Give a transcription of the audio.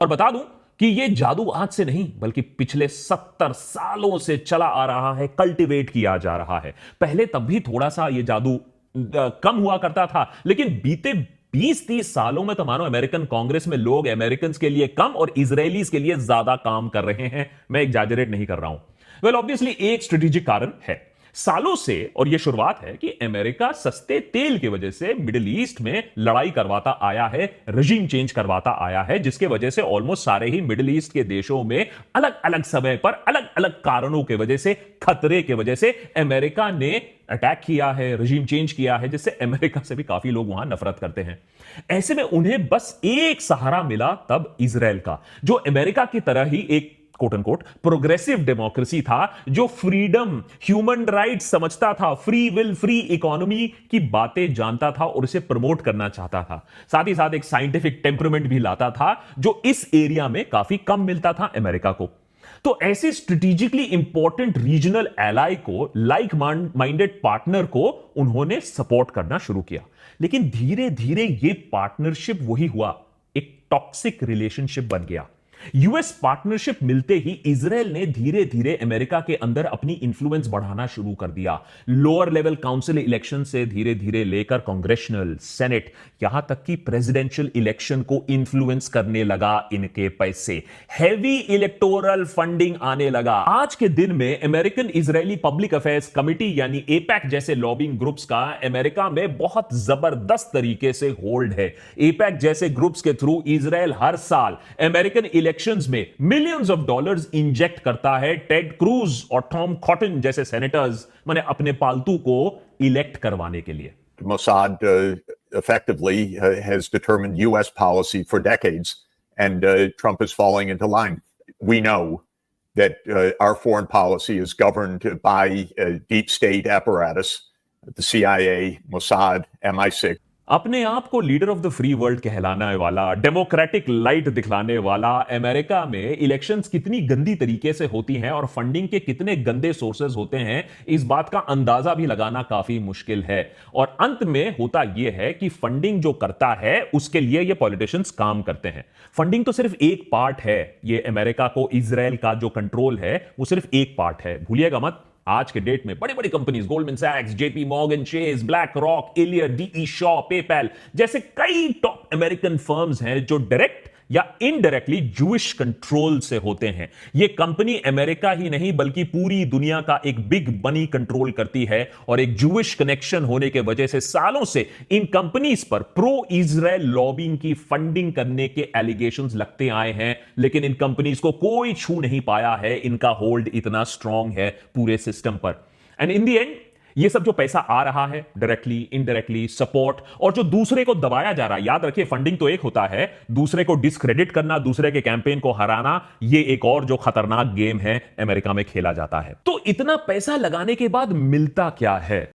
और बता दूं कि ये जादू आज से नहीं बल्कि पिछले 70 सालों से चला आ रहा है, कल्टीवेट किया जा रहा है। पहले तब भी थोड़ा सा ये जादू कम हुआ करता था, लेकिन बीते 20-30 सालों में तो मानो अमेरिकन कांग्रेस में लोग अमेरिकन के लिए कम और इजरायलीज के लिए ज्यादा काम कर रहे हैं। मैं एग्जैजरेट नहीं कर रहा हूं। वेल ऑब्वियसली एक स्ट्रेटेजिक कारण है सालों से, और यह शुरुआत है कि अमेरिका सस्ते तेल की वजह से मिडिल ईस्ट में लड़ाई करवाता आया है, रजीम चेंज करवाता आया है, जिसके वजह से ऑलमोस्ट सारे ही मिडिल ईस्ट के देशों में अलग अलग समय पर अलग अलग कारणों की वजह से, खतरे की वजह से अमेरिका ने अटैक किया है, रजीम चेंज किया है, जिससे अमेरिका से भी काफी लोग वहां नफरत करते हैं। ऐसे में उन्हें बस एक सहारा मिला तब इजराइल का, जो अमेरिका की तरह ही एक कोट अनकोट प्रोग्रेसिव डेमोक्रेसी था, जो फ्रीडम, ह्यूमन राइट्स समझता था, फ्री विल, फ्री इकोनॉमी की बातें जानता था और इसे प्रमोट करना चाहता था। साथ ही साथ एक साइंटिफिक टेम्परामेंट भी लाता था, जो इस एरिया में काफी कम मिलता था अमेरिका को। तो ऐसे स्ट्रेटेजिकली इंपॉर्टेंट रीजनल एलाई को, लाइक माइंडेड पार्टनर को उन्होंने सपोर्ट करना शुरू किया। लेकिन धीरे धीरे ये पार्टनरशिप वही हुआ, एक टॉक्सिक रिलेशनशिप बन गया। यूएस पार्टनरशिप मिलते ही इजराइल ने धीरे धीरे अमेरिका के अंदर अपनी इंफ्लुएंस बढ़ाना शुरू कर दिया। लोअर लेवल काउंसिल इलेक्शन से धीरे धीरे लेकर कांग्रेशनल, सेनेट, यहां तक कि प्रेसिडेंशियल इलेक्शन को इंफ्लुएंस करने लगा इनके पैसे। हैवी इलेक्टोरल फंडिंग आने लगा। आज के दिन में American Israeli public affairs committee यानी एपैक जैसे लॉबिंग ग्रुप्स का अमेरिका में बहुत जबरदस्त तरीके से होल्ड है। एपैक जैसे ग्रुप्स के थ्रू इजराइल हर साल अमेरिकन इलेक्शंस में मिलियंस ऑफ डॉलर्स इंजेक्ट करता है, टेड क्रूज और टॉम कॉटन जैसे सेनेटर्स माने अपने पालतू को इलेक्ट करवाने के लिए। Mossad effectively has determined U.S. policy for decades, and Trump is falling into line. We know that our foreign policy is governed by a deep state apparatus, the CIA, Mossad, MI6. अपने आप को leader of the free world कहलाने वाला, democratic light दिखलाने वाला America में elections कितनी गंदी तरीके से होती हैं और फंडिंग के कितने गंदे सोर्सेज होते हैं, इस बात का अंदाजा भी लगाना काफी मुश्किल है। और अंत में होता यह है कि फंडिंग जो करता है उसके लिए ये पॉलिटिशियंस काम करते हैं। फंडिंग तो सिर्फ एक पार्ट है, ये अमेरिका को इजराइल का जो कंट्रोल है वो सिर्फ एक पार्ट है, भूलिएगा मत। आज के डेट में बड़ी बड़ी कंपनीज, गोल्डमैन सैक्स, JP Morgan Chase, BlackRock, Elliott, DE Shaw, PayPal जैसे कई टॉप अमेरिकन फर्म्स हैं जो डायरेक्ट या इनडायरेक्टली जूइश कंट्रोल से होते हैं। ये कंपनी अमेरिका ही नहीं बल्कि पूरी दुनिया का एक बिग मनी कंट्रोल करती है, और एक जूइश कनेक्शन होने के वजह से सालों से इन कंपनीज पर प्रो इजराइल लॉबिंग की फंडिंग करने के एलिगेशंस लगते आए हैं। लेकिन इन कंपनीज को कोई छू नहीं पाया है, इनका होल्ड इतना स्ट्रांग है पूरे सिस्टम पर। एंड इन द एंड ये सब जो पैसा आ रहा है डायरेक्टली, इनडायरेक्टली, सपोर्ट, और जो दूसरे को दबाया जा रहा है, याद रखिए फंडिंग तो एक होता है, दूसरे को डिस्क्रेडिट करना, दूसरे के कैंपेन को हराना, ये एक और जो खतरनाक गेम है अमेरिका में खेला जाता है। तो इतना पैसा लगाने के बाद मिलता क्या है?